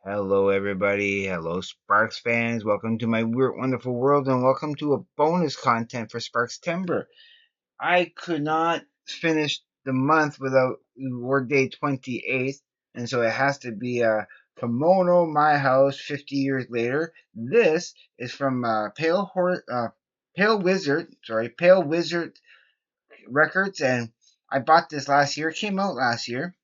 Hello, everybody. Hello, Sparks fans. Welcome to my weird, wonderful world, and welcome to a bonus content for Sparkstember. I could not finish the month without Word Day 28th, and so it has to be Kimono My House 50 years later. This is from Pale Wizard Records, and I bought this last year. It came out last year.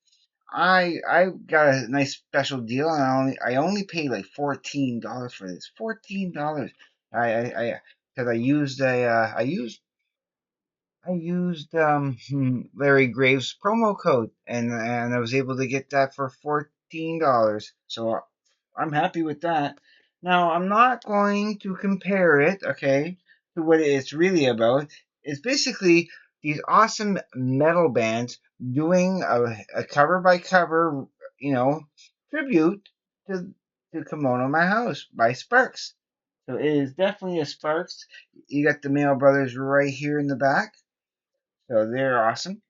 I got a nice special deal, and I only paid like $14 for this. $14. I because I used Larry Graves promo code, and I was able to get that for $14. So I'm happy with that. Now I'm not going to compare it, okay, to what it's really about. It's basically these awesome metal bands doing a cover by cover, you know, tribute to Kimono My House by Sparks. So it is definitely a Sparks. You got the Mail Brothers right here in the back. So they're awesome.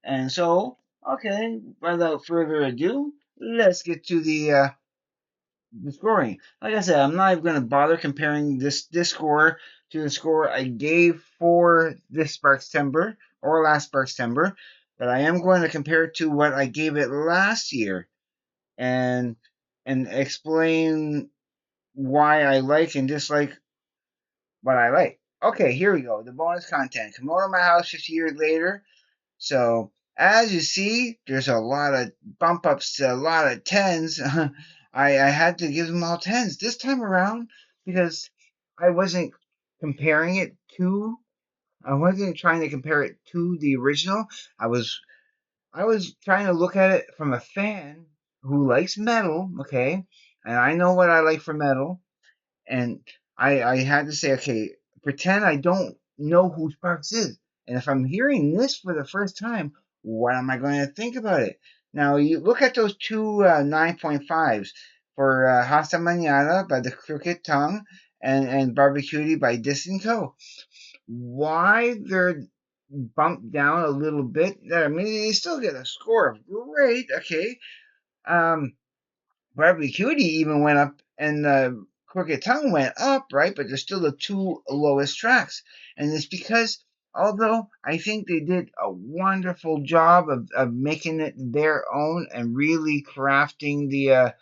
And so, okay, without further ado, let's get to the scoring. Like I said, I'm not even going to bother comparing this score to the score I gave for this Sparkstember or last Sparkstember, but I am going to compare it to what I gave it last year and explain why I like and dislike what I like. Okay, here we go. The bonus content. Come over to my house 50 years later. So as you see, there's a lot of bump ups to a lot of tens. I had to give them all tens this time around because I wasn't comparing it to. I wasn't trying to compare it to the original. I was I was trying to look at it from a fan who likes metal. Okay, and I know what I like for metal, and I had to say, okay, pretend I don't know who Sparks is. And if I'm hearing this for the first time, what am I going to think about it? Now, you look at those two 9.5s for Hasta Mañana by the Crooked Tongue and Barbecuity by Distant Co. Why they're bumped down a little bit? I mean, they still get a score of great, okay. Um, Bradley Cutie even went up, and Crooked Tongue went up, right? But they're still the two lowest tracks, and it's because although I think they did a wonderful job of making it their own and really crafting the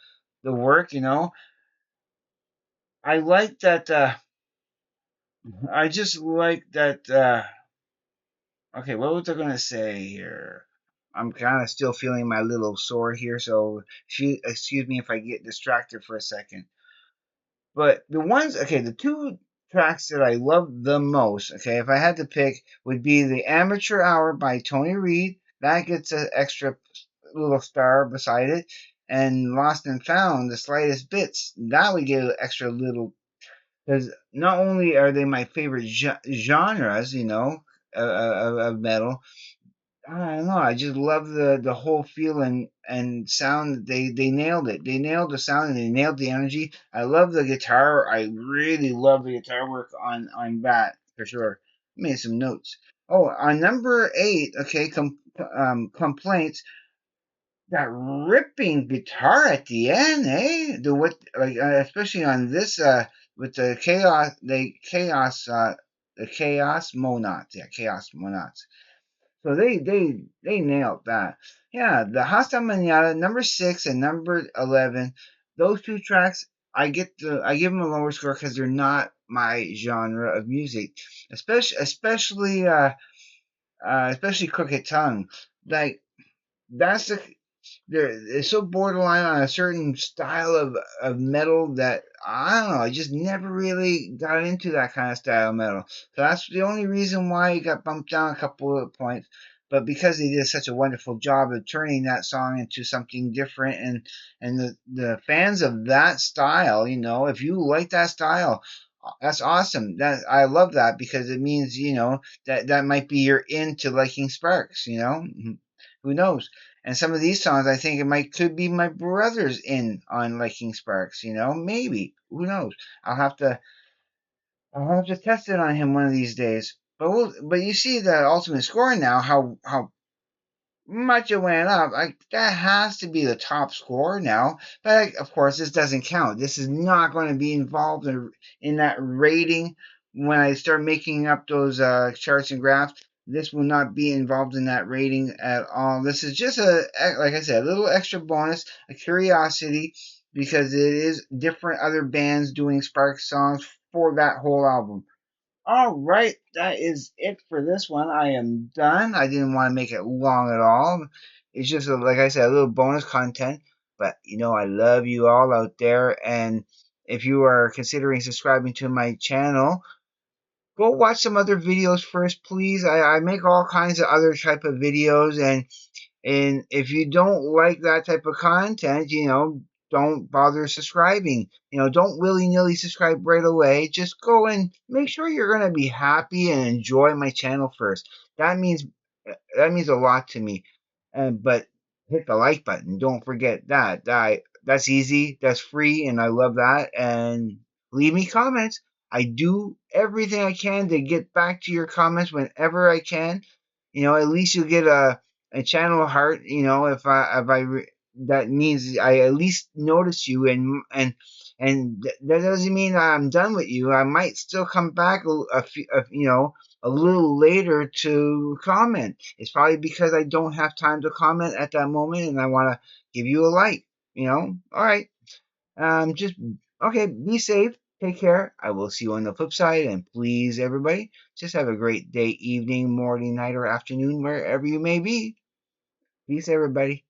work, I like that. I just like that. Okay, what was I gonna say here? I'm kind of still feeling my little sore here, so excuse me if I get distracted for a second. But the two tracks that I love the most, okay, if I had to pick, would be the Amateur Hour by Tony Reed. That gets an extra little star beside it. And Lost and Found, the slightest bits, that would get an extra little, because not only are they my favorite genres, of metal, I don't know. I just love the whole feel and sound. They nailed it. They nailed the sound and they nailed the energy. I love the guitar. I really love the guitar work on that for sure. Made some notes. Oh, on number 8, okay, complaints. That ripping guitar at the end, eh? The what like especially on this with the chaos monots, yeah, chaos monots. So they nailed that. Yeah, the Hasta Manana number 6 and number 11, those two tracks I give them a lower score because they're not my genre of music, especially Crooked Tongue. Like that's the it's so borderline on a certain style of metal that I don't know. I just never really got into that kind of style of metal. So that's the only reason why it got bumped down a couple of points. But because they did such a wonderful job of turning that song into something different, and the fans of that style, if you like that style, that's awesome. That I love that because it means that might be your into liking Sparks. Who knows? And some of these songs, I think it might could be my brother's in on liking Sparks. Maybe. Who knows? I'll have to I'll have to test it on him one of these days. But you see the ultimate score now. How much it went up. That has to be the top score now. But of course, this doesn't count. This is not going to be involved in that rating when I start making up those charts and graphs. This will not be involved in that rating at all. This is just like I said, a little extra bonus, a curiosity, because it is different other bands doing Sparks songs for that whole album. All right, that is it for this one. I am done. I didn't want to make it long at all. It's just, like I said, a little bonus content. But I love you all out there. And if you are considering subscribing to my channel, go watch some other videos first, please. I make all kinds of other type of videos, and if you don't like that type of content, don't bother subscribing. Don't willy nilly subscribe right away. Just go and make sure you're gonna be happy and enjoy my channel first. That means that means a lot to me. But hit the like button. Don't forget that. That's easy. That's free, and I love that. And leave me comments. I do everything I can to get back to your comments whenever I can. At least you'll get a channel heart. That means I at least notice you, and that doesn't mean I'm done with you. I might still come back a little later to comment. It's probably because I don't have time to comment at that moment, and I want to give you a like. All right. Just okay. Be safe. Take care. I will see you on the flip side, and please, everybody, just have a great day, evening, morning, night, or afternoon, wherever you may be. Peace, everybody.